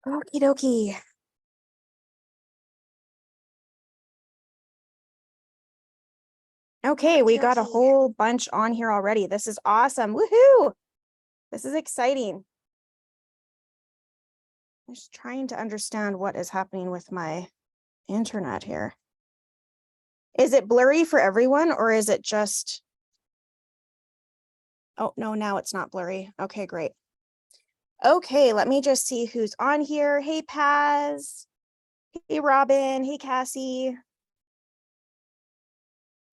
Okie dokie. Okay, we got a whole bunch on here already. This is awesome. Woohoo! This is exciting. I'm just trying to understand what is happening with my internet here. Is it blurry for everyone or is it just... Oh, no, now it's not blurry. Okay, great. Okay, let me just see who's on here. Hey, Paz. Hey, Robin. Hey, Cassie.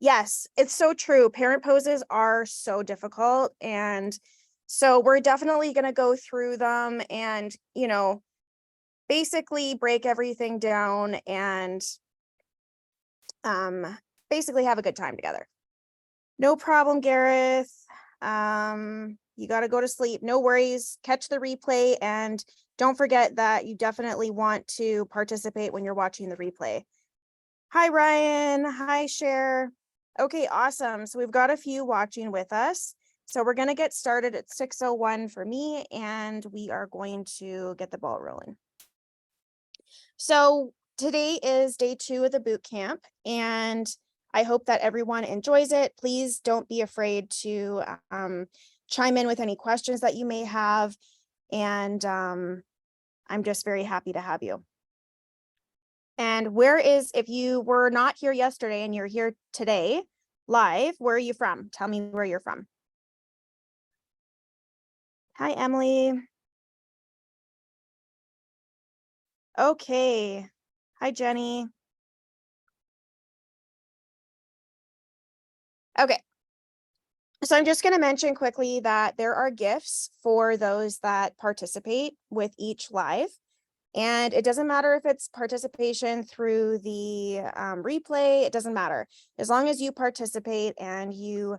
Yes, it's so true. Parent poses are so difficult. And so we're definitely going to go through them and, you know, basically break everything down and basically have a good time together. No problem, Gareth. You got to go to sleep. No worries. Catch the replay and don't forget that you definitely want to participate when you're watching the replay. Hi, Ryan. Hi, Cher. Okay, awesome. So we've got a few watching with us. So we're going to get started at 6:01 for me, and we are going to get the ball rolling. So today is day 2 of the boot camp, and I hope that everyone enjoys it. Please don't be afraid to chime in with any questions that you may have. And I'm just very happy to have you. And if you were not here yesterday and you're here today live, where are you from? Tell me where you're from. Hi, Emily. Okay. Hi, Jenny. Okay. So I'm just going to mention quickly that there are gifts for those that participate with each live. And it doesn't matter if it's participation through the replay, it doesn't matter. As long as you participate and you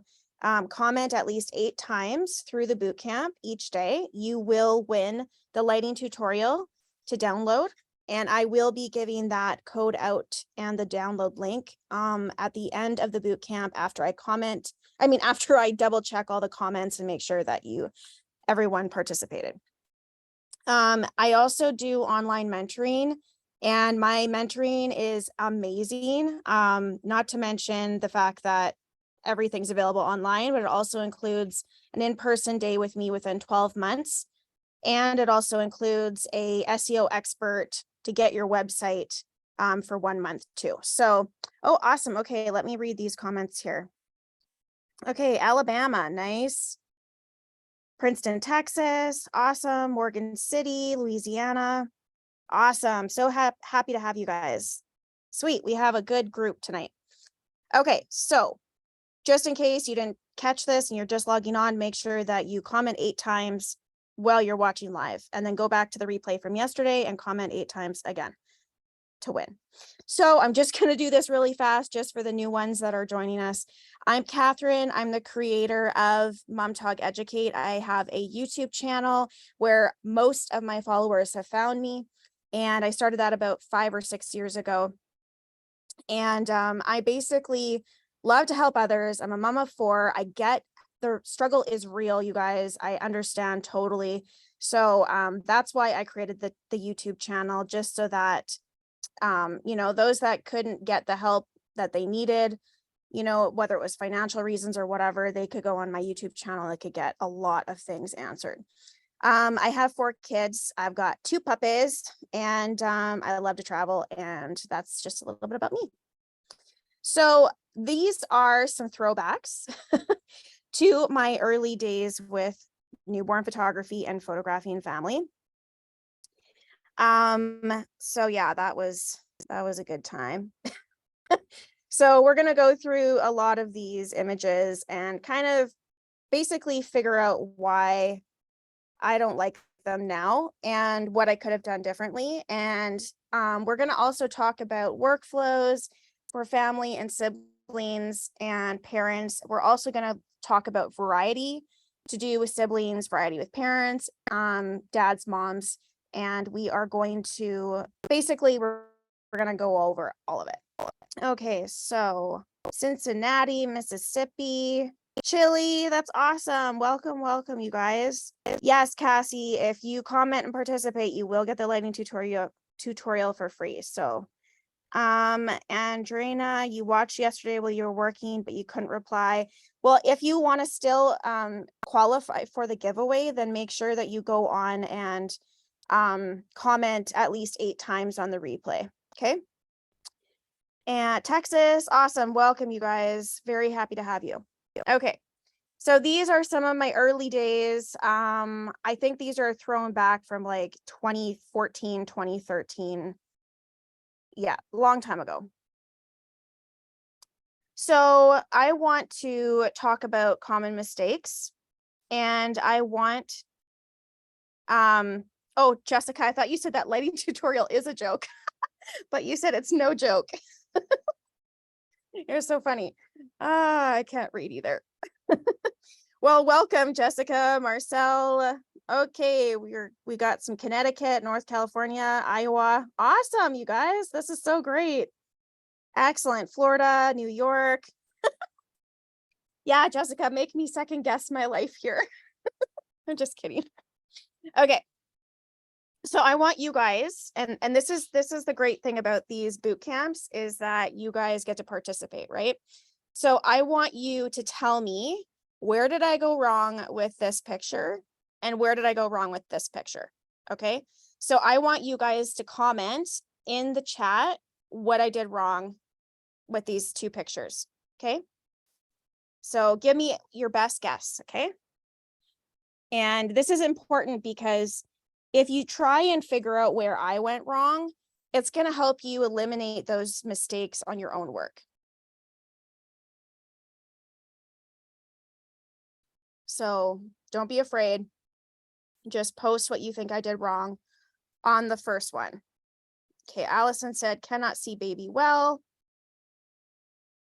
comment at least 8 times through the boot camp each day, you will win the lighting tutorial to download. And I will be giving that code out and the download link at the end of the boot camp after after I double check all the comments and make sure that everyone participated. I also do online mentoring, and my mentoring is amazing. Not to mention the fact that everything's available online, but it also includes an in-person day with me within 12 months. And it also includes a SEO expert to get your website for 1 month too. So, oh, awesome. Okay, let me read these comments here. Okay, Alabama, nice. Princeton, Texas, awesome. Morgan City, Louisiana, awesome. So happy to have you guys. Sweet, we have a good group tonight. Okay, so just in case you didn't catch this and you're just logging on, make sure that you comment 8 times while you're watching live, and then go back to the replay from yesterday and comment 8 times again to win. So I'm just going to do this really fast just for the new ones that are joining us. I'm Catherine. I'm the creator of Mom Talk Educate. I have a YouTube channel where most of my followers have found me, and I started that about 5 or 6 years ago. And I basically love to help others. I'm a mom of 4. I get the struggle is real, you guys. I understand totally. So that's why I created the YouTube channel, just so that those that couldn't get the help that they needed, whether it was financial reasons or whatever, they could go on my YouTube channel. They could get a lot of things answered. I have 4 kids. I've got 2 puppies, and I love to travel, and that's just a little bit about me. So these are some throwbacks to my early days with newborn photography and photographing family. So yeah, that was a good time. So we're going to go through a lot of these images and kind of basically figure out why I don't like them now and what I could have done differently. And we're going to also talk about workflows for family and siblings and parents. We're also going to talk about variety to do with siblings, variety with parents, dads, moms, and we are going to basically, we're going to go over all of it. Okay, so Cincinnati, Mississippi. Chili, that's awesome. Welcome, welcome, you guys. Yes, Cassie, if you comment and participate, you will get the lighting tutorial for free. So, Andrina, you watched yesterday while you were working, but you couldn't reply. Well, if you want to still qualify for the giveaway, then make sure that you go on and comment at least 8 times on the replay. Okay. And Texas, awesome. Welcome, you guys. Very happy to have you. Okay. So these are some of my early days. I think these are thrown back from like 2014, 2013. Yeah, long time ago. So I want to talk about common mistakes, and I want, oh, Jessica, I thought you said that lighting tutorial is a joke, but you said it's no joke. You're so funny. I can't read either. Well, welcome, Jessica, Marcel. Okay, we got some Connecticut, North California, Iowa. Awesome, you guys. This is so great. Excellent. Florida, New York. Yeah, Jessica, make me second guess my life here. I'm just kidding. Okay. So I want you guys, and this is the great thing about these boot camps, is that you guys get to participate, right? So I want you to tell me, where did I go wrong with this picture? And where did I go wrong with this picture? Okay. So I want you guys to comment in the chat what I did wrong with these 2 pictures. Okay. So give me your best guess. Okay. And this is important because if you try and figure out where I went wrong, it's going to help you eliminate those mistakes on your own work. So don't be afraid. Just post what you think I did wrong on the first one. Okay, Allison said, cannot see baby well.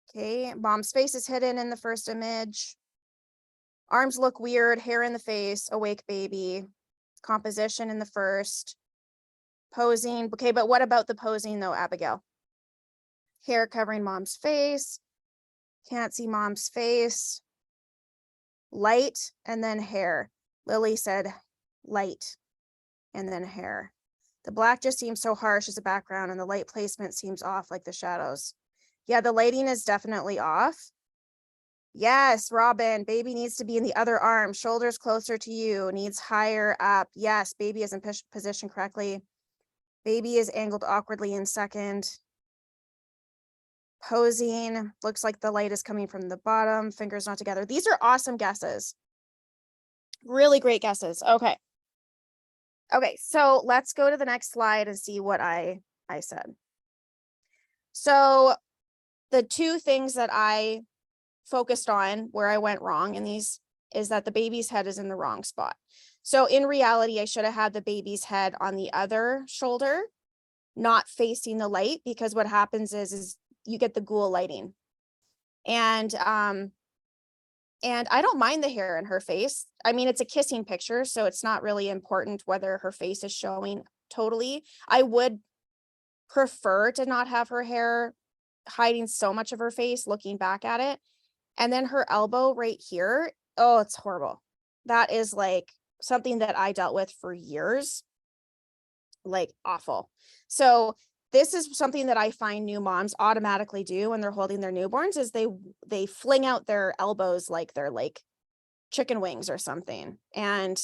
Okay, mom's face is hidden in the first image. Arms look weird, hair in the face, awake baby. Composition in the first. Posing. Okay, but what about the posing though, Abigail? Hair covering mom's face. Can't see mom's face. Light and then hair. Lily said light and then hair. The black just seems so harsh as a background, and the light placement seems off, like the shadows. Yeah, the lighting is definitely off. Yes, Robin, baby needs to be in the other arm, shoulders closer to you, needs higher up. Yes, baby isn't positioned correctly. Baby is angled awkwardly in second. Posing, looks like the light is coming from the bottom, fingers not together. These are awesome guesses. Really great guesses. Okay. Okay, so let's go to the next slide and see what I said. So the 2 things that I focused on where I went wrong in these is that the baby's head is in the wrong spot. So in reality, I should have had the baby's head on the other shoulder, not facing the light, because what happens is you get the ghoul lighting. And I don't mind the hair in her face. I mean, it's a kissing picture, so it's not really important whether her face is showing totally. I would prefer to not have her hair hiding so much of her face looking back at it. And then her elbow right here. Oh, it's horrible. That is like something that I dealt with for years. Like awful. So this is something that I find new moms automatically do when they're holding their newborns, is they fling out their elbows like they're like chicken wings or something. And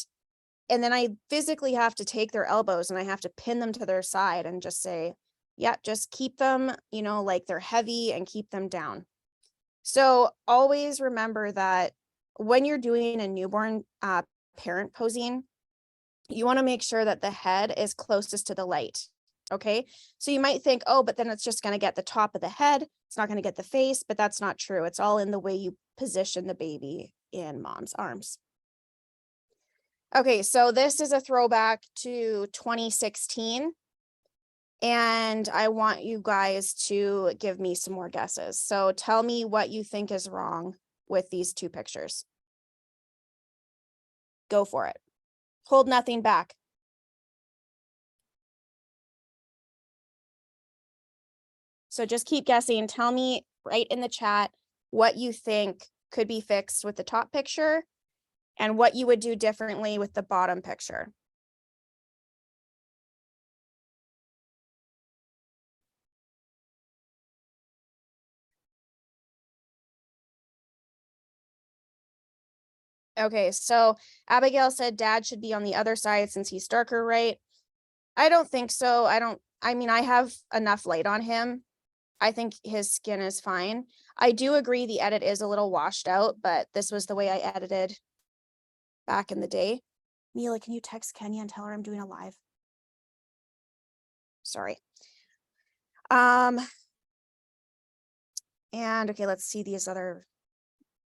then I physically have to take their elbows and I have to pin them to their side and just say, yeah, just keep them, you know, like they're heavy, and keep them down. So always remember that when you're doing a newborn parent posing, you want to make sure that the head is closest to the light. Okay. So you might think, oh, but then it's just going to get the top of the head. It's not going to get the face, but that's not true. It's all in the way you position the baby in mom's arms. Okay. So this is a throwback to 2016. And I want you guys to give me some more guesses. So tell me what you think is wrong with these 2 pictures. Go for it. Hold nothing back. So just keep guessing. Tell me right in the chat what you think could be fixed with the top picture and what you would do differently with the bottom picture. Okay, so Abigail said dad should be on the other side since he's darker, right? I don't think so. I mean, I have enough light on him. I think his skin is fine. I do agree the edit is a little washed out, but this was the way I edited back in the day. Mila, can you text Kenya and tell her I'm doing a live? Sorry. And okay, let's see these other,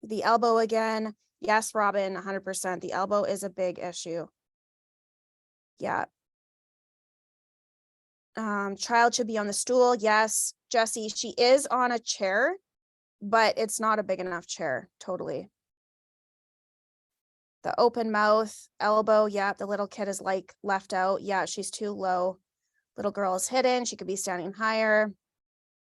the elbow again. Yes, Robin, 100%. The elbow is a big issue. Yeah. Child should be on the stool. Yes, Jessie, she is on a chair, but it's not a big enough chair. Totally. The open mouth, elbow. Yeah, the little kid is like left out. Yeah, she's too low. Little girl is hidden. She could be standing higher.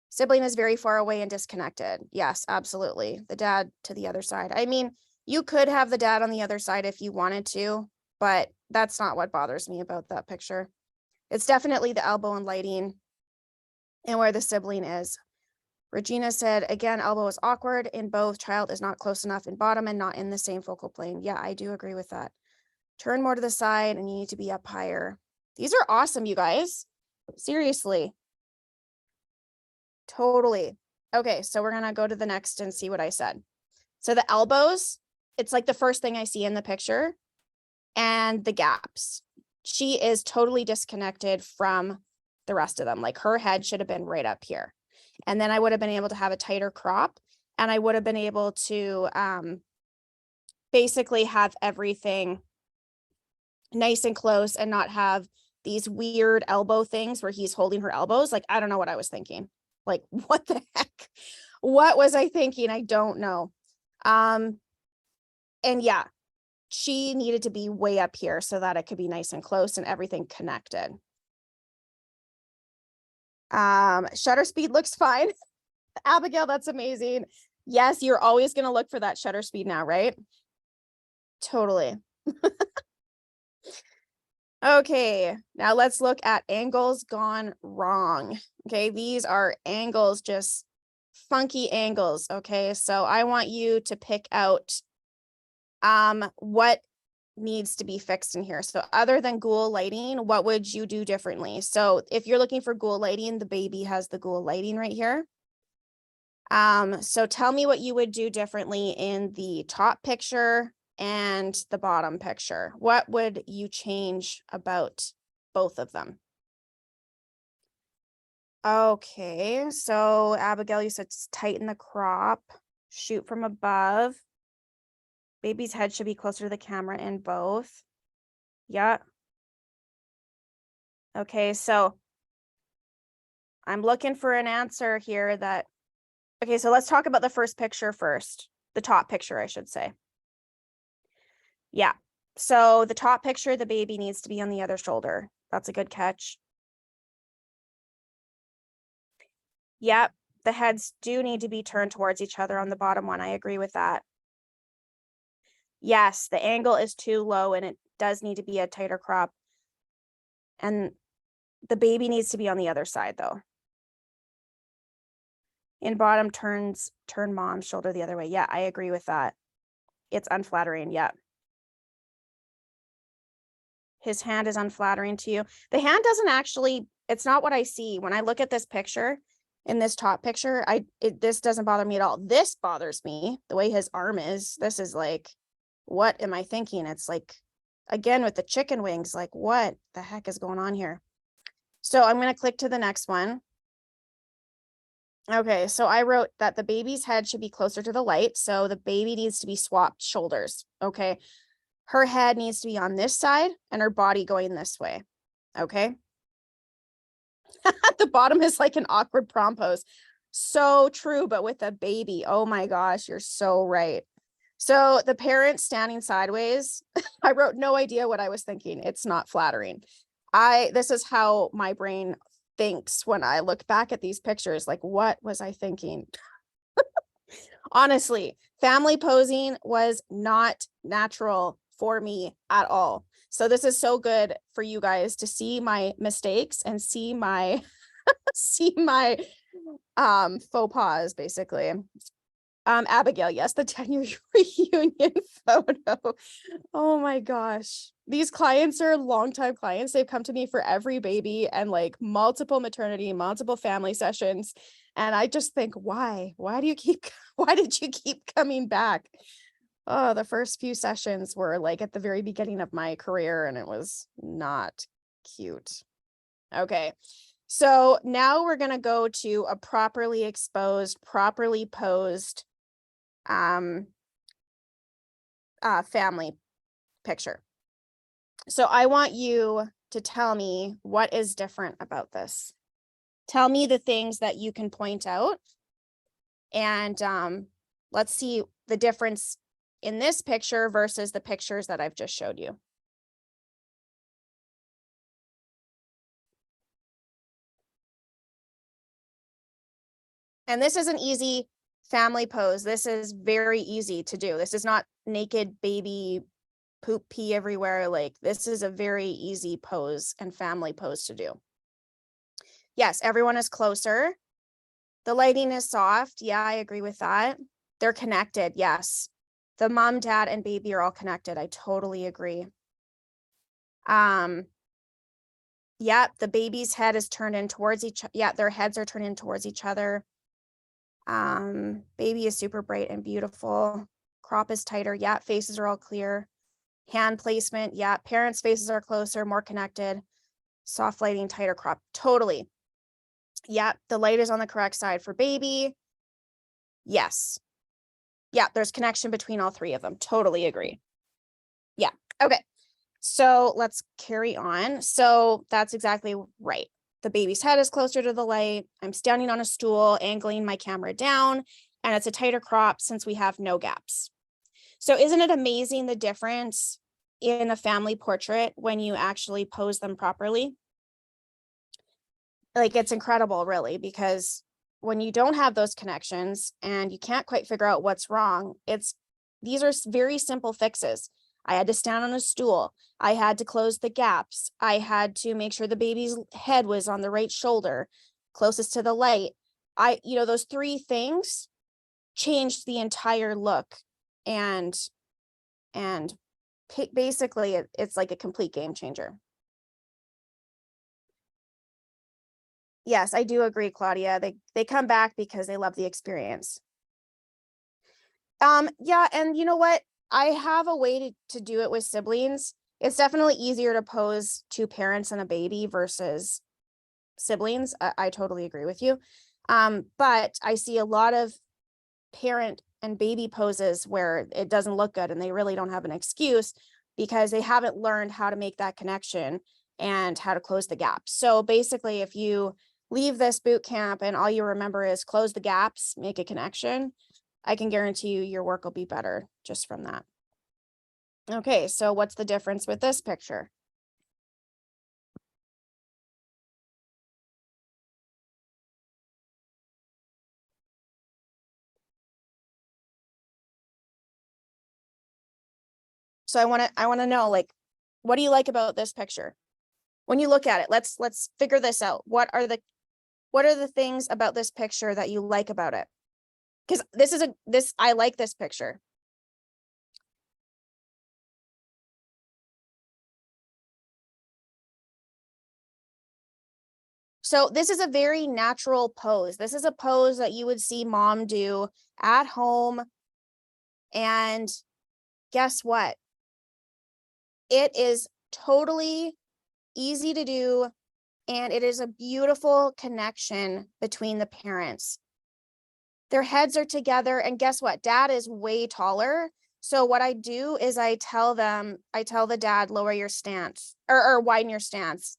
Sibling is very far away and disconnected. Yes, absolutely. The dad to the other side. I mean, you could have the dad on the other side if you wanted to, but that's not what bothers me about that picture. It's definitely the elbow and lighting and where the sibling is. Regina said, again, elbow is awkward in both. Child is not close enough in bottom and not in the same focal plane. Yeah, I do agree with that. Turn more to the side and you need to be up higher. These are awesome, you guys. Seriously. Totally. Okay, so we're going to go to the next and see what I said. So the elbows, it's like the first thing I see in the picture, and the gaps. She is totally disconnected from the rest of them. Like her head should have been right up here. And then I would have been able to have a tighter crop, and I would have been able to basically have everything nice and close and not have these weird elbow things where he's holding her elbows. Like, I don't know what I was thinking. Like, what the heck? What was I thinking? I don't know. And yeah, she needed to be way up here so that it could be nice and close and everything connected. Shutter speed looks fine. Abigail, that's amazing. Yes, you're always going to look for that shutter speed now, right? Totally. Okay, now let's look at angles gone wrong. Okay, these are angles, just funky angles. Okay, so I want you to pick out what needs to be fixed in here. So other than ghoul lighting, what would you do differently? So if you're looking for ghoul lighting, the baby has the ghoul lighting right here. So tell me what you would do differently in the top picture and the bottom picture. What would you change about both of them? Okay, so Abigail, you said tighten the crop, shoot from above. Baby's head should be closer to the camera in both. Yeah. Okay, so I'm looking for an answer here that, okay, so let's talk about the first picture first. The top picture, I should say. Yeah, so the top picture, the baby needs to be on the other shoulder. That's a good catch. Yep, the heads do need to be turned towards each other on the bottom one. I agree with that. Yes, the angle is too low and it does need to be a tighter crop. And the baby needs to be on the other side though. In bottom turn mom's shoulder the other way. Yeah, I agree with that. It's unflattering. Yeah. His hand is unflattering to you. The hand doesn't actually, it's not what I see. When I look at this picture, in this top picture, this doesn't bother me at all. This bothers me, the way his arm is. This is like, what am I thinking? It's like, again, with the chicken wings, like what the heck is going on here? So I'm going to click to the next one. Okay, so I wrote that the baby's head should be closer to the light. So the baby needs to be swapped shoulders. Okay. Her head needs to be on this side and her body going this way. Okay. The bottom is like an awkward prom pose. So true, but with a baby. Oh my gosh, you're so right. So the parent standing sideways, I wrote no idea what I was thinking. It's not flattering. This is how my brain thinks when I look back at these pictures. Like, what was I thinking? Honestly, family posing was not natural for me at all. So this is so good for you guys to see my mistakes and see my see my faux pas basically. Abigail, yes, the 10-year reunion photo. Oh my gosh. These clients are longtime clients. They've come to me for every baby and like multiple maternity, multiple family sessions. And I just think, why? Why did you keep coming back? Oh, the first few sessions were like at the very beginning of my career and it was not cute. Okay. So now we're going to go to a properly exposed, properly posed family picture. So I want you to tell me what is different about this. Tell me the things that you can point out. And let's see the difference in this picture versus the pictures that I've just showed you. And this is an easy family pose. This is very easy to do. This is not naked baby poop pee everywhere. Like this is a very easy pose and family pose to do. Yes, everyone is closer. The lighting is soft. Yeah, I agree with that. They're connected. Yes. The mom, dad, and baby are all connected. I totally agree. Yeah, the baby's head is turned in towards each. Yeah, their heads are turned in towards each other. Baby is super bright and beautiful. Crop is tighter. Yeah, faces are all clear. Hand placement. Yeah, parents' faces are closer, more connected. Soft lighting, tighter crop. Totally. Yeah, the light is on the correct side for baby. Yes. Yeah, there's connection between all three of them. Totally agree. Yeah. Okay. So let's carry on. So that's exactly right. The baby's head is closer to the light. I'm standing on a stool, angling my camera down, and it's a tighter crop since we have no gaps. So isn't it amazing the difference in a family portrait when you actually pose them properly? Like it's incredible, really, because when you don't have those connections and you can't quite figure out what's wrong, these are very simple fixes. I had to stand on a stool. I had to close the gaps. I had to make sure the baby's head was on the right shoulder, closest to the light. Those three things changed the entire look. And basically it's like a complete game changer. Yes, I do agree, Claudia. They come back because they love the experience. Yeah, and you know what? I have a way to do it with siblings. It's definitely easier to pose two parents and a baby versus siblings. I totally agree with you. But I see a lot of parent and baby poses where it doesn't look good and they really don't have an excuse because they haven't learned how to make that connection and how to close the gaps. So basically, if you leave this boot camp and all you remember is close the gaps, make a connection, I can guarantee you your work will be better just from that. Okay, so what's the difference with this picture? So I want to know, like, what do you like about this picture? When you look at it, let's figure this out. What are the things about this picture that you like about it? Because I like this picture. So this is a very natural pose. This is a pose that you would see mom do at home. And guess what? It is totally easy to do. And it is a beautiful connection between the parents. Their heads are together. And guess what? Dad is way taller. So what I do is I tell the dad, lower your stance or widen your stance.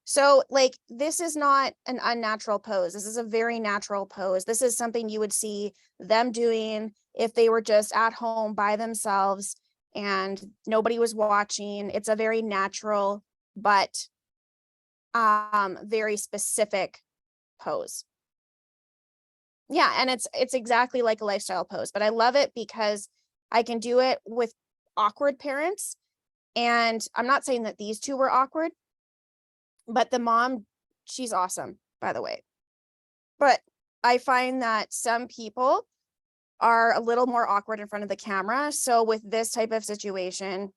So like, this is not an unnatural pose. This is a very natural pose. This is something you would see them doing if they were just at home by themselves and nobody was watching. It's a very natural, but very specific pose. Yeah, and it's exactly like a lifestyle pose, but I love it because I can do it with awkward parents. And I'm not saying that these two were awkward, but the mom, she's awesome, by the way. But I find that some people are a little more awkward in front of the camera. So with this type of situation,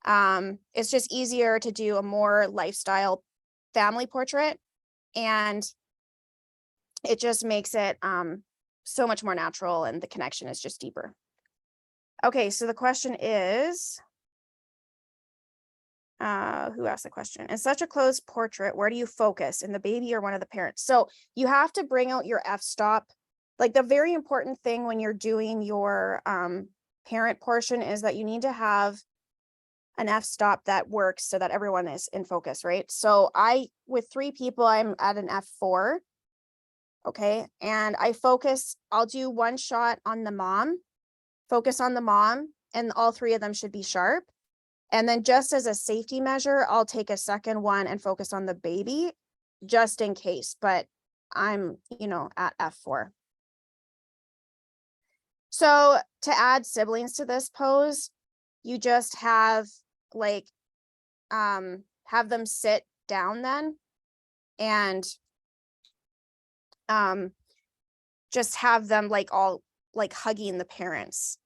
it's just easier to do a more lifestyle family portrait, and it just makes it so much more natural, and the connection is just deeper. Okay, so the question is, who asked the question? In such a close portrait, where do you focus, in the baby or one of the parents? So you have to bring out your f-stop. Like, the very important thing when you're doing your parent portion is that you need to have an f-stop that works so that everyone is in focus, right? So with 3 people, I'm at an f4. Okay, and I'll do one shot on the mom, focus on the mom, and all 3 of them should be sharp. And then just as a safety measure, I'll take a second one and focus on the baby just in case, but I'm, at f4. So to add siblings to this pose, you just have have them sit down then, and just have them all hugging the parents.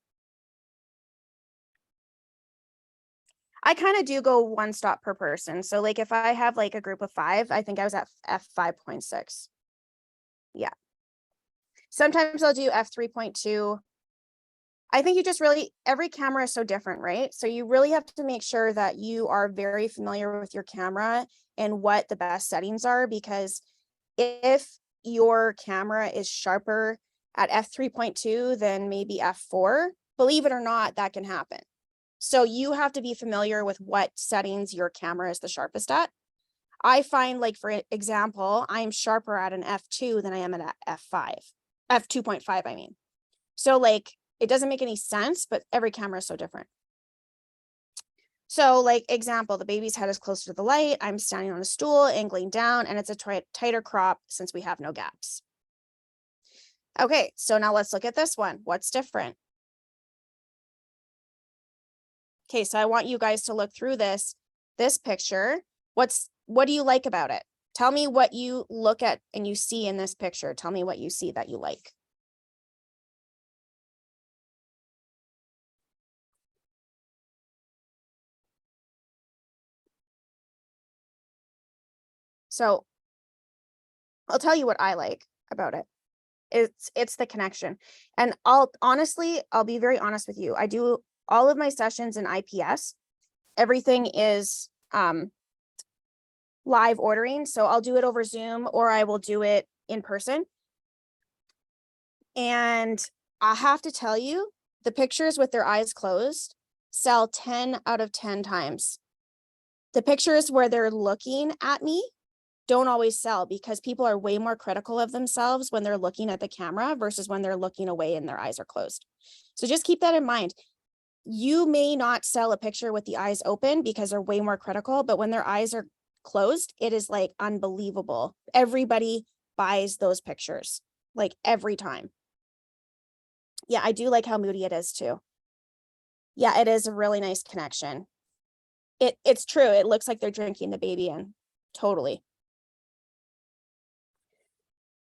I kind of do go one stop per person. So if I have a group of 5, I think I was at f5.6. Yeah. Sometimes I'll do f3.2. I think you just every camera is so different, right? So you really have to make sure that you are very familiar with your camera and what the best settings are, because if your camera is sharper at f3.2 than maybe f4, believe it or not, that can happen. So you have to be familiar with what settings your camera is the sharpest at. I find, for example, I'm sharper at an f2 than I am at f5, f2.5, I mean. So it doesn't make any sense, but every camera is so different. So example, the baby's head is closer to the light. I'm standing on a stool, angling down, and it's a tighter crop since we have no gaps. Okay, so now let's look at this one. What's different? Okay, so I want you guys to look through this picture. What do you like about it? Tell me what you look at and you see in this picture. Tell me what you see that you like. So I'll tell you what I like about it. It's the connection. And I'll be very honest with you. I do all of my sessions in IPS. Everything is live ordering. So I'll do it over Zoom, or I will do it in person. And I have to tell you, the pictures with their eyes closed sell 10 out of 10 times. The pictures where they're looking at me don't always sell, because people are way more critical of themselves when they're looking at the camera versus when they're looking away and their eyes are closed. So just keep that in mind. You may not sell a picture with the eyes open because they're way more critical, but when their eyes are closed, it is unbelievable. Everybody buys those pictures, every time. Yeah, I do like how moody it is too. Yeah, it is a really nice connection. It's true. It looks like they're drinking the baby in. Totally.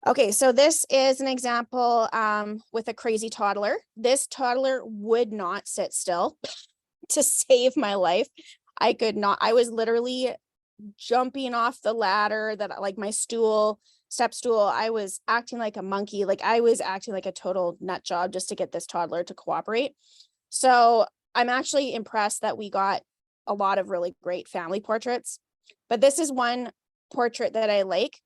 Okay, so this is an example with a crazy toddler. This toddler would not sit still to save my life. I could not. I was literally jumping off the ladder, that my step stool. I was acting like a monkey. I was acting like a total nut job just to get this toddler to cooperate. So I'm actually impressed that we got a lot of really great family portraits. But this is one portrait that I like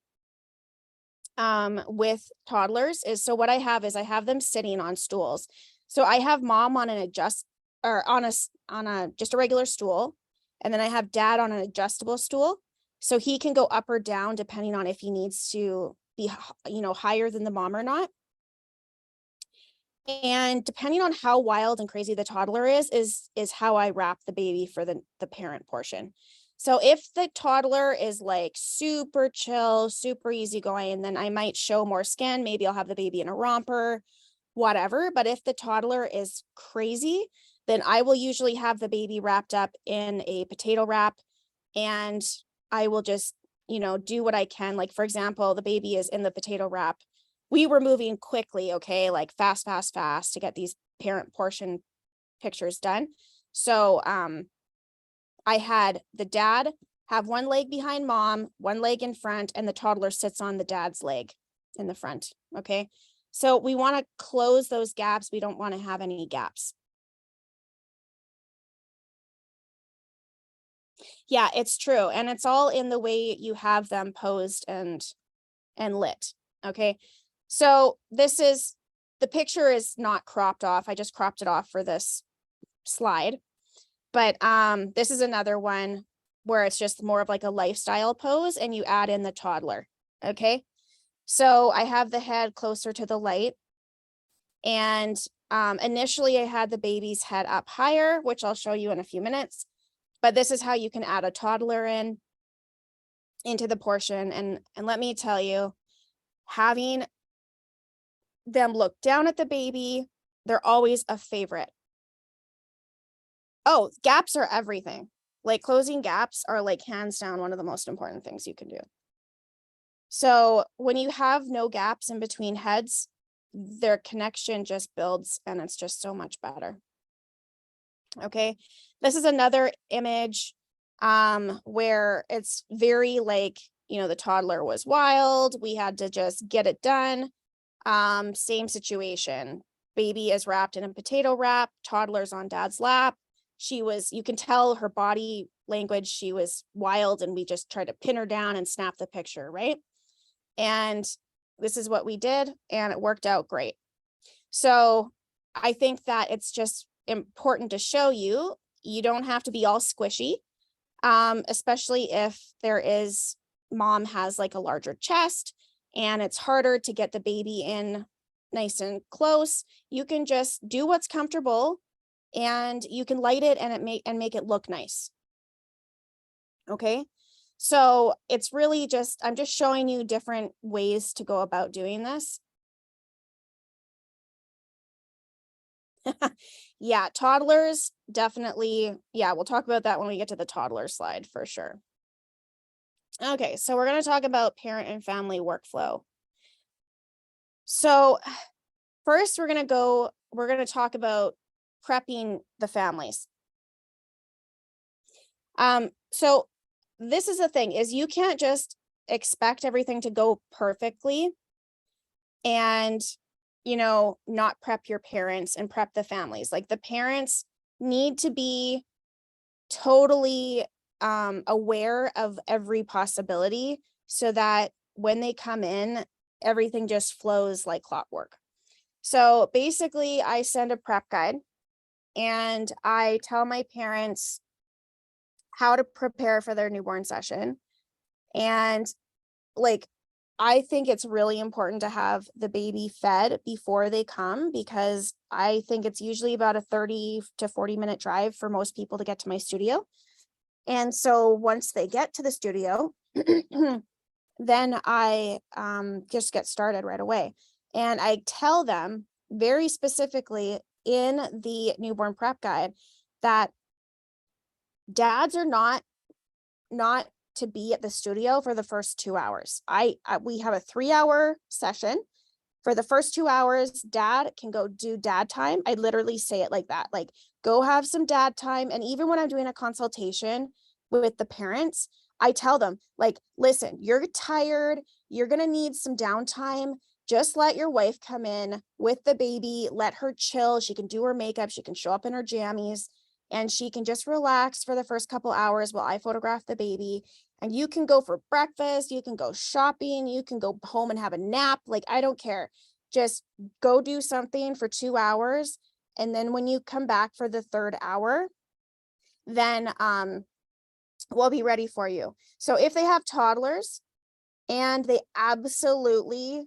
with toddlers. So what I have is I have them sitting on stools. So I have mom on an just a regular stool, and then I have dad on an adjustable stool, so he can go up or down depending on if he needs to be higher than the mom or not. And depending on how wild and crazy the toddler is how I wrap the baby for the parent portion. So if the toddler is like super chill, super easygoing, then I might show more skin. Maybe I'll have the baby in a romper, whatever. But if the toddler is crazy, then I will usually have the baby wrapped up in a potato wrap, and I will just, do what I can. Like, for example, the baby is in the potato wrap. We were moving quickly, okay, like fast, fast, fast to get these parent portion pictures done. So, I had the dad have one leg behind mom, one leg in front, and the toddler sits on the dad's leg in the front. Okay. So we want to close those gaps. We don't want to have any gaps. Yeah, it's true. And it's all in the way you have them posed and lit. Okay. So the picture is not cropped off. I just cropped it off for this slide. But this is another one where it's just more of like a lifestyle pose and you add in the toddler. Okay. So I have the head closer to the light. And initially I had the baby's head up higher, which I'll show you in a few minutes. But this is how you can add a toddler into the portion. And let me tell you, having them look down at the baby, they're always a favorite. Oh, gaps are everything. Like closing gaps are like hands down one of the most important things you can do. So when you have no gaps in between heads, their connection just builds and it's just so much better. Okay, this is another image where it's very like, the toddler was wild. We had to just get it done. Same situation. Baby is wrapped in a potato wrap, toddler's on dad's lap. You can tell her body language, she was wild, and we just tried to pin her down and snap the picture, right? And this is what we did, and it worked out great. So I think that it's just important to show you don't have to be all squishy, especially if mom has like a larger chest and it's harder to get the baby in nice and close. You can just do what's comfortable, and you can light it and make it look nice. Okay. So it's really I'm just showing you different ways to go about doing this. Yeah, toddlers definitely. Yeah, we'll talk about that when we get to the toddler slide for sure. Okay, so we're going to talk about parent and family workflow. So first we're going to talk about prepping the families. So this is the thing, is you can't just expect everything to go perfectly and, not prep your parents and prep the families. Like the parents need to be totally aware of every possibility so that when they come in, everything just flows like clockwork. So basically I send a prep guide and I tell my parents how to prepare for their newborn session. And like, I think it's really important to have the baby fed before they come, because I think it's usually about a 30 to 40-minute drive for most people to get to my studio. And so once they get to the studio, then I just get started right away. And I tell them very specifically in the newborn prep guide that dads are not to be at the studio for the first 2 hours. We have a 3-hour session. For the first 2 hours, dad can go do dad time. I literally say it like that, like go have some dad time. And even when I'm doing a consultation with the parents, I tell them like, listen, you're tired. You're going to need some downtime. Just let your wife come in with the baby. Let her chill. She can do her makeup. She can show up in her jammies and she can just relax for the first couple hours while I photograph the baby. And you can go for breakfast, you can go shopping, you can go home and have a nap. Like, I don't care. Just go do something for 2 hours. And then when you come back for the 3rd hour, then we'll be ready for you. So if they have toddlers and they absolutely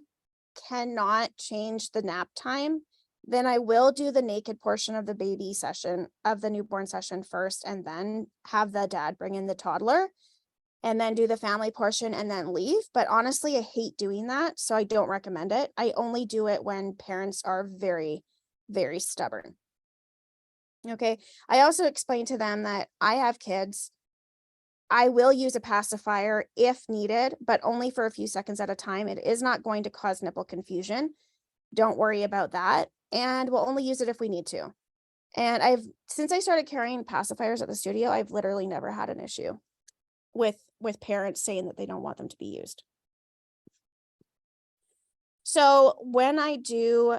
cannot change the nap time, Then I will do the naked portion of the baby session, of the newborn session first, and then have the dad bring in the toddler, and then do the family portion and then leave. But honestly, I hate doing that, so I don't recommend it. I only do it when parents are very, very stubborn. Okay. I also explained to them that I have kids. I will use a pacifier if needed, but only for a few seconds at a time. It is not going to cause nipple confusion. Don't worry about that. And we'll only use it if we need to. And since I started carrying pacifiers at the studio, I've literally never had an issue with parents saying that they don't want them to be used. So when I do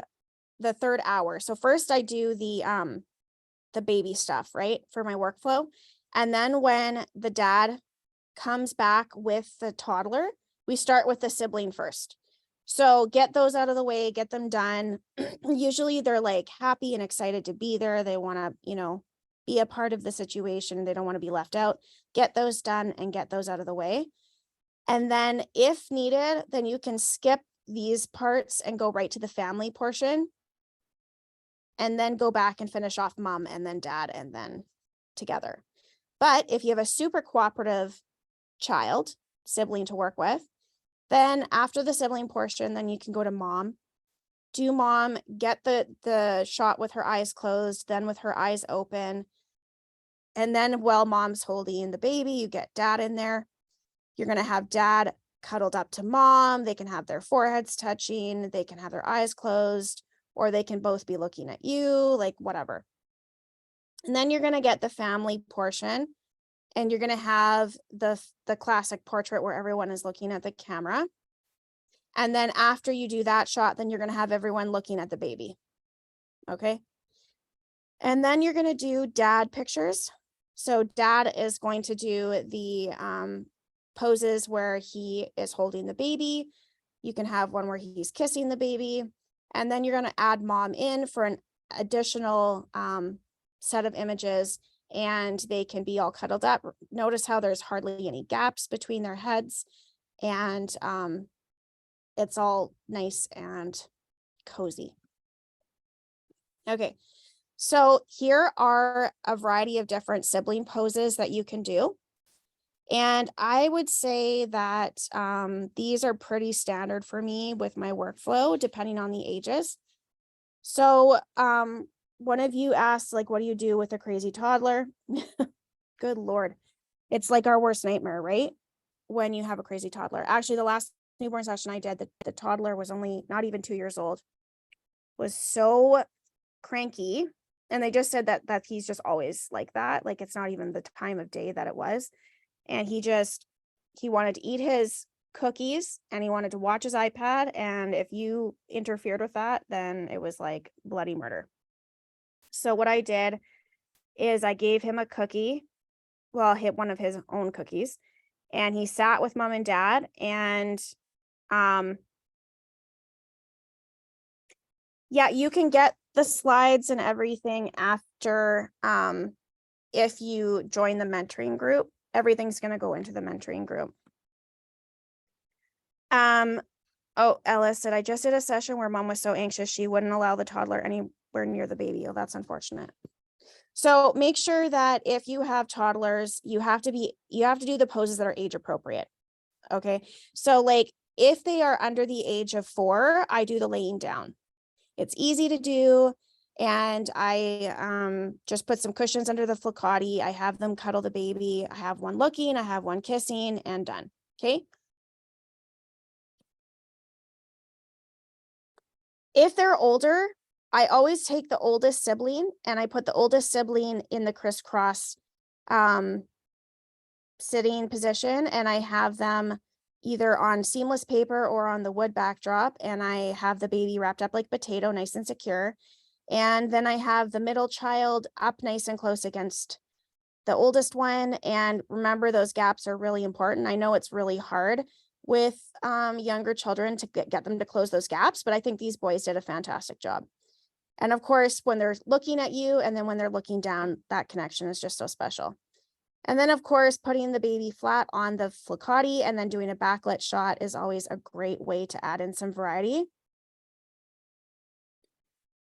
the third hour, so first I do the baby stuff, right, for my workflow. And then when the dad comes back with the toddler, we start with the sibling first. So get those out of the way, get them done. Usually they're like happy and excited to be there. They want to, be a part of the situation. They don't want to be left out. Get those done and get those out of the way. And then if needed, then you can skip these parts and go right to the family portion. And then go back and finish off mom and then dad and then together. But if you have a super cooperative sibling to work with, then after the sibling portion, then you can go to mom, do mom, get the shot with her eyes closed, then with her eyes open. And then while mom's holding the baby, you get dad in there. You're going to have dad cuddled up to mom. They can have their foreheads touching. They can have their eyes closed, or they can both be looking at you, like whatever. And then you're going to get the family portion, and you're going to have the classic portrait where everyone is looking at the camera. And then after you do that shot, then you're going to have everyone looking at the baby. Okay. And then you're going to do dad pictures. So dad is going to do the poses where he is holding the baby. You can have one where he's kissing the baby. And then you're going to add mom in for an additional set of images, and they can be all cuddled up. Notice how there's hardly any gaps between their heads, and it's all nice and cozy. Okay, so here are a variety of different sibling poses that you can do. And I would say that these are pretty standard for me with my workflow, depending on the ages. So one of you asked, like, what do you do with a crazy toddler? Good Lord. It's like our worst nightmare, right? When you have a crazy toddler. Actually, the last newborn session I did, the toddler was only not even 2 years old, was so cranky. And they just said that he's just always like that. Like, it's not even the time of day that it was. And he wanted to eat his cookies and he wanted to watch his iPad. And if you interfered with that, then it was like bloody murder. So what I did is I gave him a cookie. Well, hit one of his own cookies, and he sat with mom and dad, and yeah, you can get the slides and everything after if you join the mentoring group. Everything's going to go into the mentoring group. Oh, Ellis said, I just did a session where mom was so anxious she wouldn't allow the toddler anywhere near the baby. Oh, that's unfortunate. So make sure that if you have toddlers, you have to do the poses that are age appropriate. Okay. So like if they are under the age of 4, I do the laying down. It's easy to do. And I just put some cushions under the flicati. I have them cuddle the baby. I have one looking, I have one kissing, and done. Okay. If they're older, I always take the oldest sibling and I put the oldest sibling in the crisscross sitting position, and I have them either on seamless paper or on the wood backdrop, and I have the baby wrapped up like potato, nice and secure. And then I have the middle child up nice and close against the oldest one. And remember, those gaps are really important. I know it's really hard with younger children to get them to close those gaps, but I think these boys did a fantastic job. And of course, when they're looking at you and then when they're looking down, that connection is just so special. And then of course, putting the baby flat on the flicati and then doing a backlit shot is always a great way to add in some variety.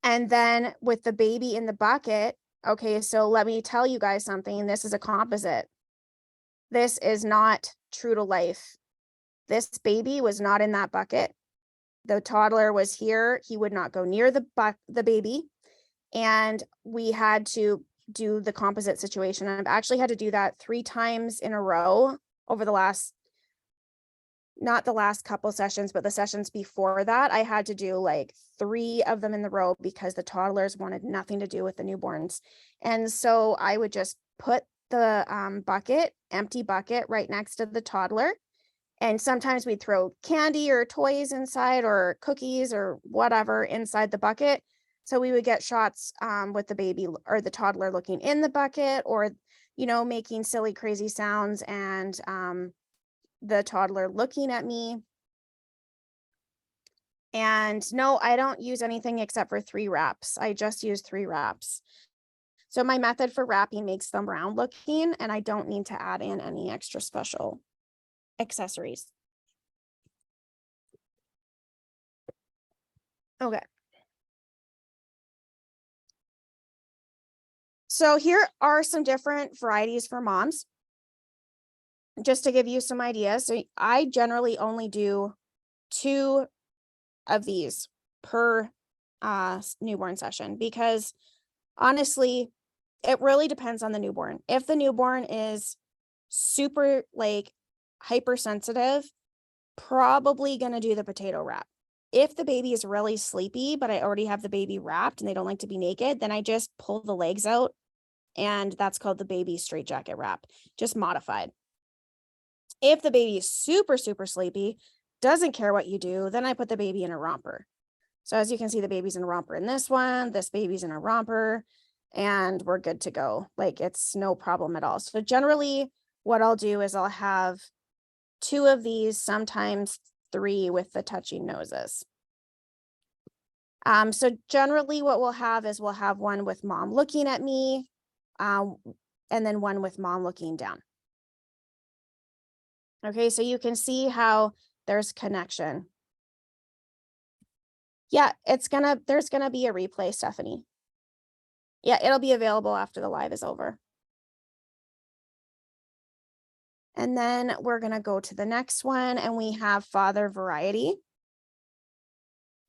And then with the baby in the bucket, okay, so let me tell you guys something. This is a composite. This is not true to life. This baby was not in that bucket. The toddler was here. He would not go near the baby. And we had to do the composite situation. I've actually had to do that 3 times in a row over the last, not the last couple sessions, but the sessions before that. I had to do like 3 of them in the row because the toddlers wanted nothing to do with the newborns. And so I would just put the bucket, empty bucket, right next to the toddler. And sometimes we'd throw candy or toys inside or cookies or whatever inside the bucket. So we would get shots with the baby or the toddler looking in the bucket, or, you know, making silly, crazy sounds, and the toddler looking at me. And no, I don't use anything except for 3 wraps. I just use 3 wraps. So my method for wrapping makes them round looking, and I don't need to add in any extra special accessories. Okay. So here are some different varieties for moms, just to give you some ideas. So I generally only do 2 of these per newborn session, because honestly, it really depends on the newborn. If the newborn is super like hypersensitive, probably going to do the potato wrap. If the baby is really sleepy, but I already have the baby wrapped and they don't like to be naked, then I just pull the legs out, and that's called the baby straitjacket wrap, just modified. If the baby is super, super sleepy, doesn't care what you do, then I put the baby in a romper. So as you can see, the baby's in a romper in this one, this baby's in a romper, and we're good to go. Like, it's no problem at all. So generally what I'll do is I'll have 2 of these, sometimes 3 with the touching noses. So generally what we'll have is we'll have one with mom looking at me, and then one with mom looking down. Okay, so you can see how there's connection. Yeah, there's gonna be a replay, Stephanie. Yeah, it'll be available after the live is over. And then we're gonna go to the next one, and we have father variety.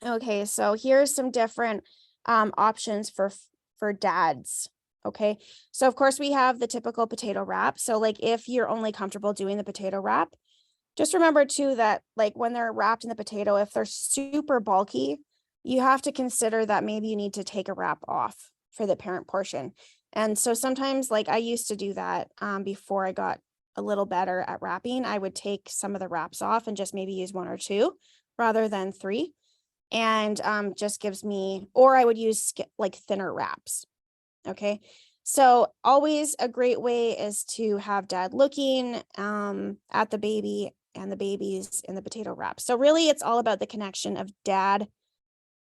Okay, so here's some different options for dads. Okay, so of course we have the typical potato wrap. So like if you're only comfortable doing the potato wrap, just remember too that like when they're wrapped in the potato, if they're super bulky, you have to consider that maybe you need to take a wrap off for the parent portion. And so sometimes, like I used to do that before I got a little better at wrapping, I would take some of the wraps off and just maybe use 1 or 2 rather than 3. And just gives me, or I would use like thinner wraps. Okay, so always a great way is to have dad looking at the baby and the baby's in the potato wrap. So really it's all about the connection of dad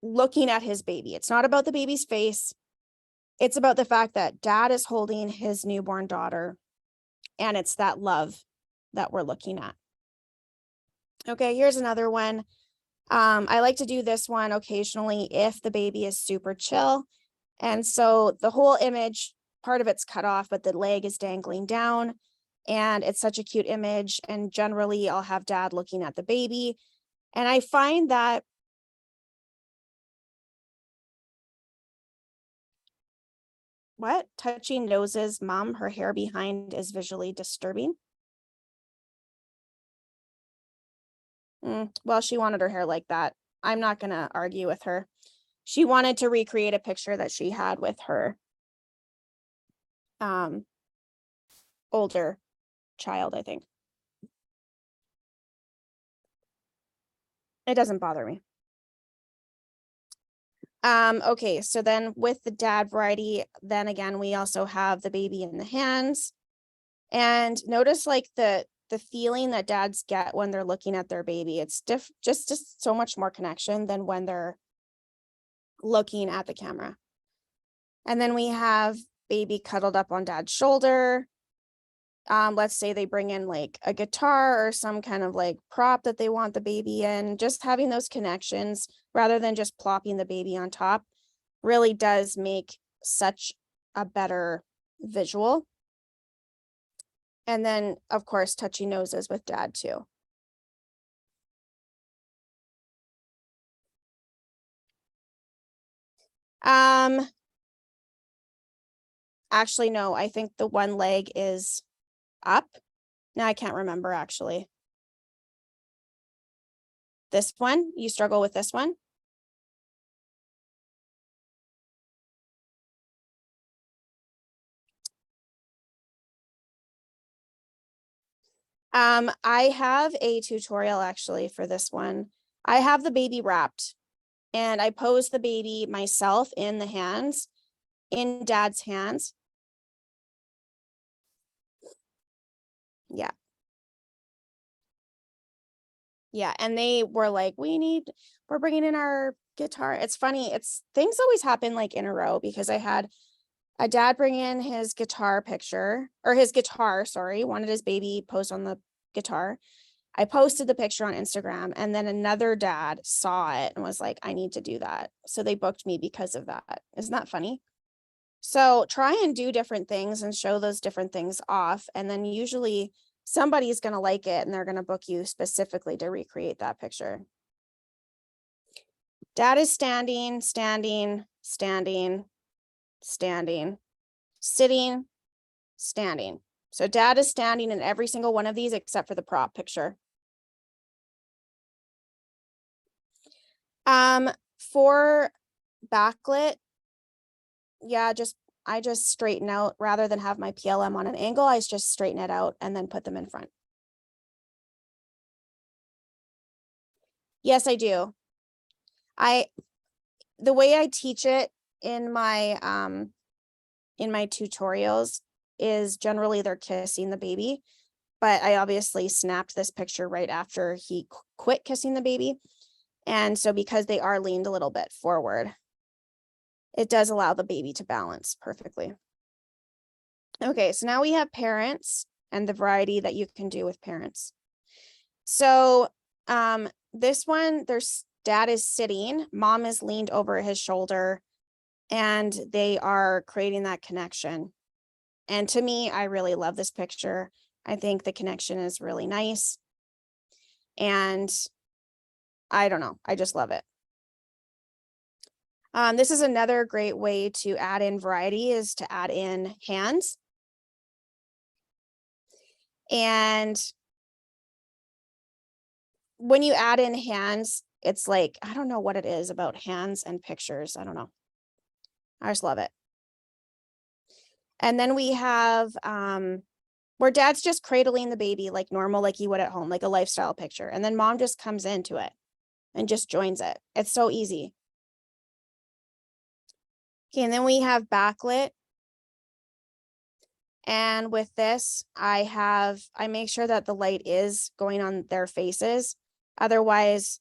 looking at his baby. It's not about the baby's face. It's about the fact that dad is holding his newborn daughter, and it's that love that we're looking at. Okay, here's another one. I like to do this one occasionally if the baby is super chill. And so the whole image, part of it's cut off, but the leg is dangling down, and it's such a cute image. And generally I'll have dad looking at the baby. And I find that touching noses, mom, her hair behind is visually disturbing. Well, she wanted her hair like that. I'm not going to argue with her. She wanted to recreate a picture that she had with her older child, I think. It doesn't bother me. Okay, so then with the dad variety, then again, we also have the baby in the hands. And notice like the feeling that dads get when they're looking at their baby. It's just so much more connection than when they're looking at the camera. And then we have baby cuddled up on dad's shoulder. Let's say they bring in like a guitar or some kind of like prop that they want the baby in, just having those connections rather than just plopping the baby on top. really does make such a better visual. And then, of course, touchy noses with dad too. Actually, no, I think the one leg is up. Now I can't remember actually. This one, you struggle with this one? I have a tutorial actually for this one. I have the baby wrapped and I pose the baby myself in the hands, in dad's hands. Yeah. Yeah, and they were like, we're bringing in our guitar. It's funny, things always happen like in a row because I had a dad bring in his guitar picture, or his guitar, sorry, wanted his baby post on the guitar. I posted the picture on Instagram, and then another dad saw it and was like, I need to do that. So they booked me because of that. Isn't that funny? So try and do different things and show those different things off. And then usually somebody's going to like it and they're going to book you specifically to recreate that picture. Dad is standing, standing, standing, standing, sitting, standing. So dad is standing in every single one of these except for the prop picture. For backlit, yeah, I just straighten out rather than have my PLM on an angle. I just straighten it out and then put them in front. Yes, I do. The way I teach it in my tutorials is generally they're kissing the baby, but I obviously snapped this picture right after he quit kissing the baby. And so because they are leaned a little bit forward, it does allow the baby to balance perfectly. Okay, so now we have parents and the variety that you can do with parents. So this one, there's dad is sitting, mom is leaned over his shoulder, and they are creating that connection. And to me, I really love this picture. I think the connection is really nice. And I don't know, I just love it. This is another great way to add in variety, is to add in hands. And when you add in hands, it's like, I don't know what it is about hands and pictures. I don't know. I just love it. And then we have where dad's just cradling the baby like normal, like you would at home, like a lifestyle picture. And then mom just comes into it and just joins it. It's so easy. Okay, and then we have backlit. And with this, I make sure that the light is going on their faces. Otherwise,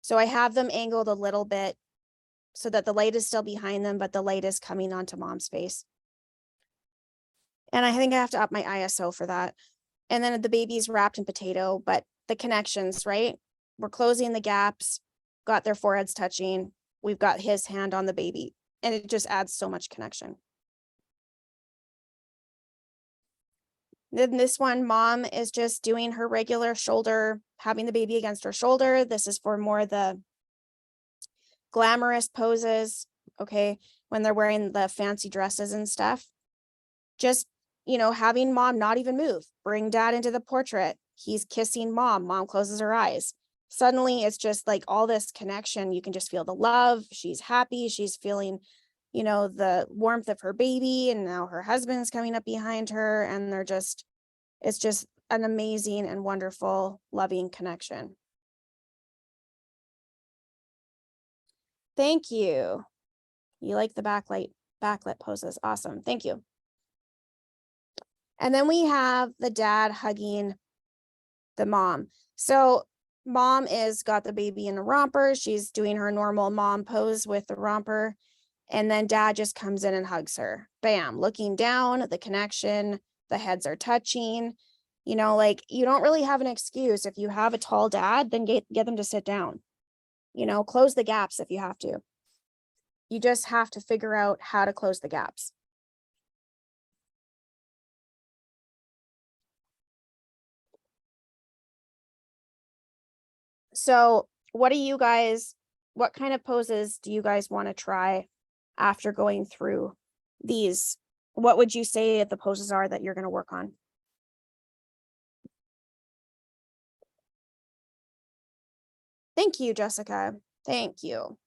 so I have them angled a little bit so that the light is still behind them, but the light is coming onto mom's face. And I think I have to up my ISO for that. And then the baby's wrapped in potato, but the connections, right? We're closing the gaps, got their foreheads touching. We've got his hand on the baby, and it just adds so much connection. Then this one, mom is just doing her regular shoulder, having the baby against her shoulder. This is for more the glamorous poses, okay, when they're wearing the fancy dresses and stuff. Just, having mom not even move, bring dad into the portrait. He's kissing mom, mom closes her eyes. Suddenly it's just like all this connection. You can just feel the love. She's happy. She's feeling, the warmth of her baby, and now her husband's coming up behind her, and it's just an amazing and wonderful, loving connection. Thank you. You like the backlit poses. Awesome. Thank you. And then we have the dad hugging the mom. So mom is got the baby in a romper. She's doing her normal mom pose with the romper. And then dad just comes in and hugs her. Bam, looking down, the connection, the heads are touching. You don't really have an excuse. If you have a tall dad, then get them to sit down. Close the gaps if you have to. You just have to figure out how to close the gaps. So what kind of poses do you guys want to try after going through these? What would you say the poses are that you're going to work on? Thank you, Jessica. Thank you.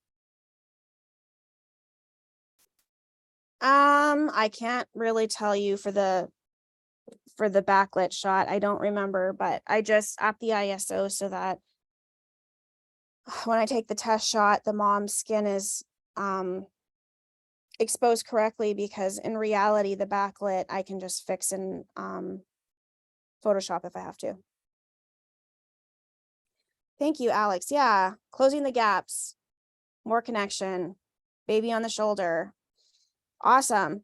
I can't really tell you for the backlit shot. I don't remember, but I just upped the ISO so that when I take the test shot, the mom's skin is exposed correctly, because in reality, the backlit I can just fix in Photoshop if I have to. Thank you, Alex. Yeah, closing the gaps, more connection, baby on the shoulder. Awesome.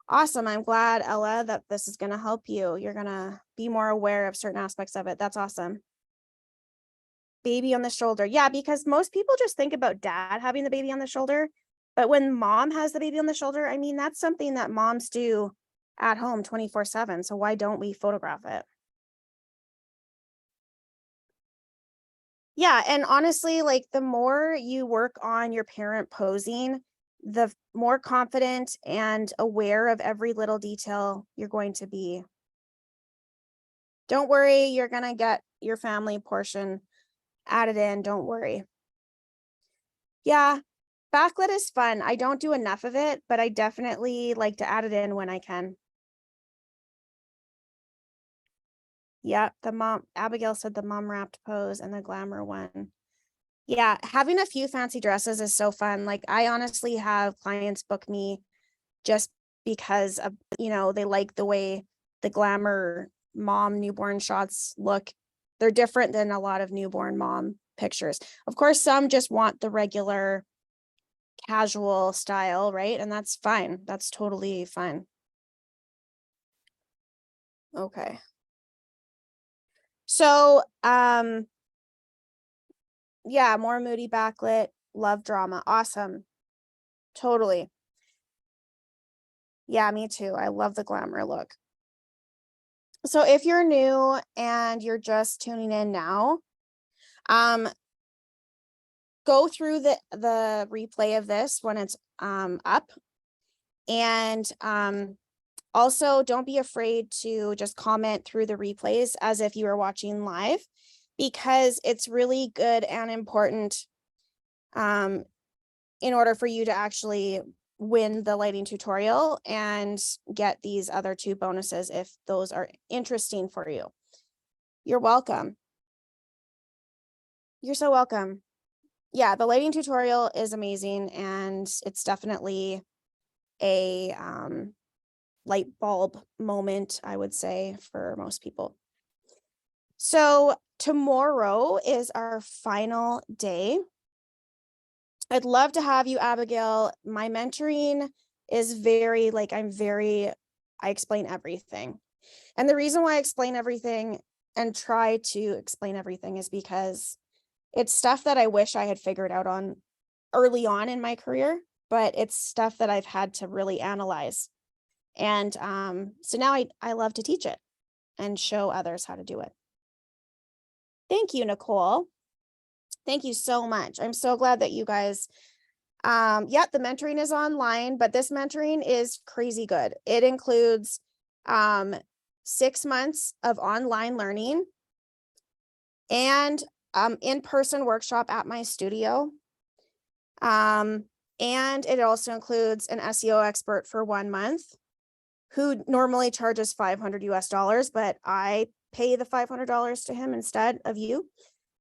Awesome. I'm glad, Ella, that this is going to help you. You're going to be more aware of certain aspects of it. That's awesome. Baby on the shoulder. Yeah, because most people just think about dad having the baby on the shoulder. But when mom has the baby on the shoulder, I mean, that's something that moms do at home 24/7. So why don't we photograph it? Yeah, and honestly, like, the more you work on your parent posing, the more confident and aware of every little detail you're going to be. Don't worry, you're going to get your family portion added in. Don't worry. Yeah, backlit is fun. I don't do enough of it, but I definitely like to add it in when I can. Yeah, Abigail said the mom wrapped pose and the glamour one. Yeah, having a few fancy dresses is so fun. Like, I honestly have clients book me just because of, they like the way the glamour mom newborn shots look. They're different than a lot of newborn mom pictures. Of course, some just want the regular casual style, right? And that's fine. That's totally fine. Okay. So, yeah, more moody backlit, love drama. Awesome. Totally. Yeah, me too. I love the glamour look. So if you're new and you're just tuning in now, go through the replay of this when it's up. And also, don't be afraid to just comment through the replays as if you were watching live, because it's really good and important in order for you to actually win the lighting tutorial and get these other 2 bonuses if those are interesting for you. You're welcome. You're so welcome. Yeah, the lighting tutorial is amazing, and it's definitely a light bulb moment, I would say, for most people. So tomorrow is our final day. I'd love to have you, Abigail. My mentoring is very, like, I explain everything. And the reason why I explain everything and try to explain everything is because it's stuff that I wish I had figured out on early on in my career, but it's stuff that I've had to really analyze. And so now I love to teach it and show others how to do it. Thank you, Nicole. Thank you so much. I'm so glad that you guys, yeah, the mentoring is online, but this mentoring is crazy good. It includes 6 months of online learning and in-person workshop at my studio. And it also includes an SEO expert for 1 month who normally charges $500 US, but I pay the $500 to him instead of you.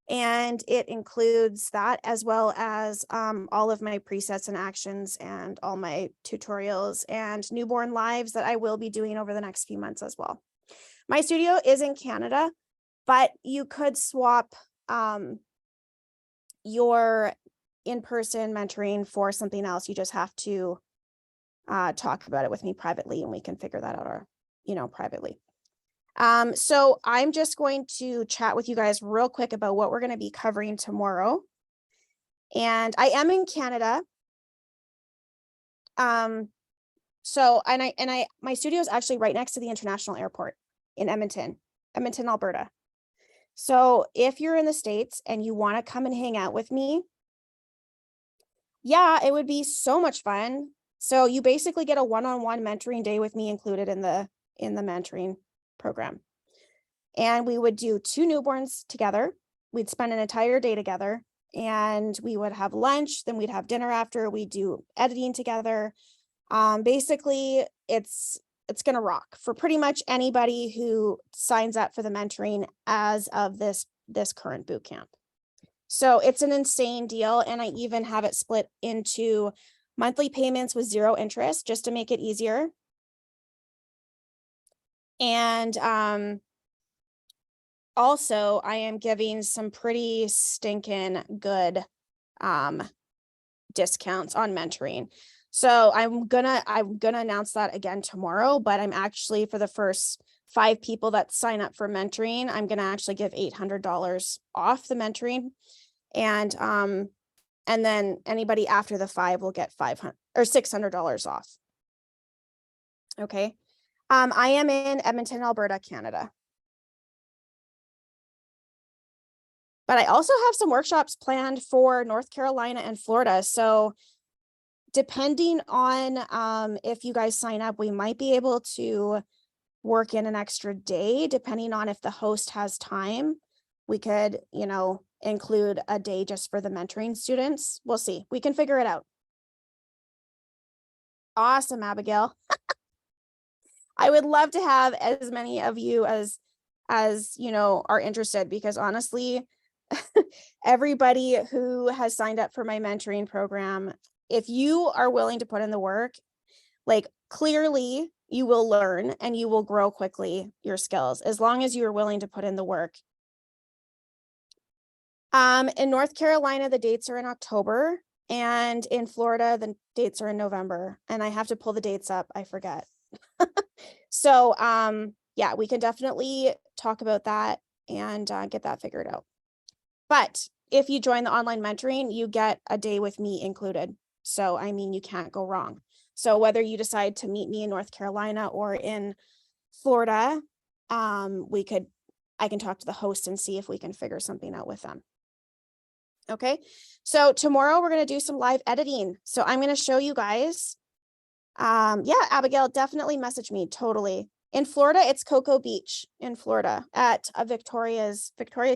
And it includes that, as well as all of my presets and actions and all my tutorials and newborn lives that I will be doing over the next few months as well. My studio is in Canada, but you could swap your in-person mentoring for something else. You just have to talk about it with me privately, and we can figure that out, privately. So I'm just going to chat with you guys real quick about what we're going to be covering tomorrow. And I am in Canada. So, my studio is actually right next to the international airport in Edmonton, Alberta. So if you're in the States and you want to come and hang out with me, yeah, it would be so much fun. So you basically get a one-on-one mentoring day with me included in the mentoring program. And we would do 2 newborns together. We'd spend an entire day together and we would have lunch, then we'd have dinner after, we do editing together. Basically it's going to rock for pretty much anybody who signs up for the mentoring as of this current boot camp. So it's an insane deal. And I even have it split into monthly payments with 0 interest just to make it easier. And, also I am giving some pretty stinking good, discounts on mentoring. So I'm gonna announce that again tomorrow, but I'm actually, for the first 5 people that sign up for mentoring, I'm gonna actually give $800 off the mentoring. And then anybody after the 5 will get $500 or $600 off. Okay. I am in Edmonton, Alberta, Canada. But I also have some workshops planned for North Carolina and Florida. So depending on if you guys sign up, we might be able to work in an extra day, depending on if the host has time. We could, include a day just for the mentoring students. We'll see. We can figure it out. Awesome, Abigail. I would love to have as many of you as are interested, because honestly, everybody who has signed up for my mentoring program, if you are willing to put in the work, like, clearly you will learn and you will grow quickly your skills as long as you are willing to put in the work. In North Carolina, the dates are in October, and in Florida, the dates are in November, and I have to pull the dates up. I forget. So, yeah, we can definitely talk about that and get that figured out. But if you join the online mentoring, you get a day with me included. So, I mean, you can't go wrong. So whether you decide to meet me in North Carolina or in Florida, I can talk to the host and see if we can figure something out with them. Okay, so tomorrow we're going to do some live editing. So I'm going to show you guys. Yeah, Abigail, definitely message me. Totally. In Florida, it's Cocoa Beach in Florida at Victoria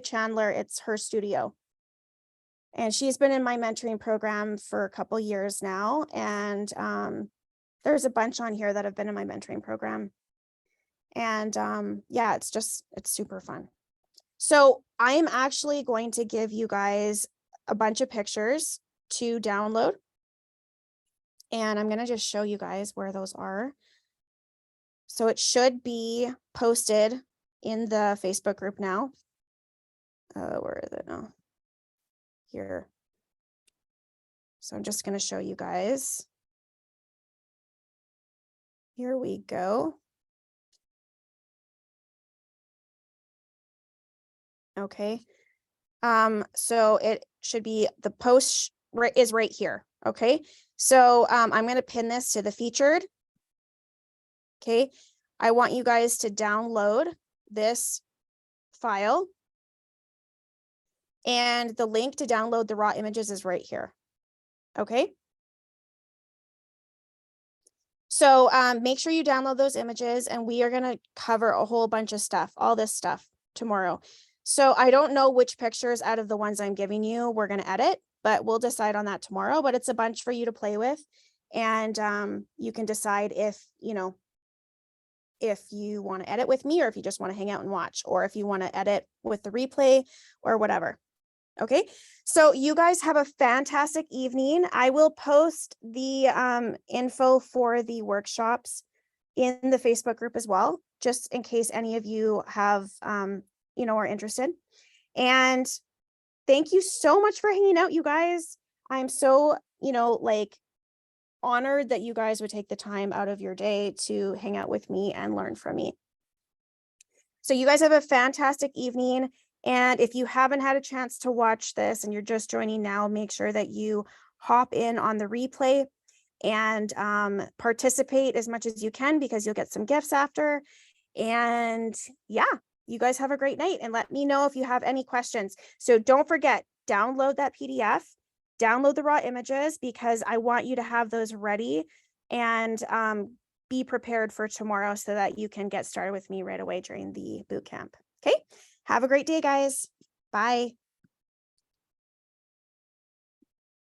Chandler. It's her studio. And she's been in my mentoring program for a couple years now. And there's a bunch on here that have been in my mentoring program. And yeah, it's super fun. So I'm actually going to give you guys a bunch of pictures to download. And I'm going to just show you guys where those are. So it should be posted in the Facebook group now. Where is it now? Here. So I'm just going to show you guys. Here we go. Okay. So it should be, the post is right here. Okay. So I'm going to pin this to the featured. Okay. I want you guys to download this file. And the link to download the raw images is right here. Okay. So make sure you download those images, and we are going to cover a whole bunch of stuff, all this stuff tomorrow. So I don't know which pictures out of the ones I'm giving you we're going to edit, but we'll decide on that tomorrow. But it's a bunch for you to play with. And you can decide if you want to edit with me, or if you just want to hang out and watch, or if you want to edit with the replay or whatever. Okay, so you guys have a fantastic evening. I will post the info for the workshops in the Facebook group as well, just in case any of you have, are interested. And thank you so much for hanging out, you guys. I'm so, honored that you guys would take the time out of your day to hang out with me and learn from me. So you guys have a fantastic evening. And if you haven't had a chance to watch this and you're just joining now, make sure that you hop in on the replay and participate as much as you can, because you'll get some gifts after. And yeah, you guys have a great night, and let me know if you have any questions. So don't forget, download that PDF, download the raw images, because I want you to have those ready, and be prepared for tomorrow so that you can get started with me right away during the boot camp. Okay, have a great day, guys. Bye.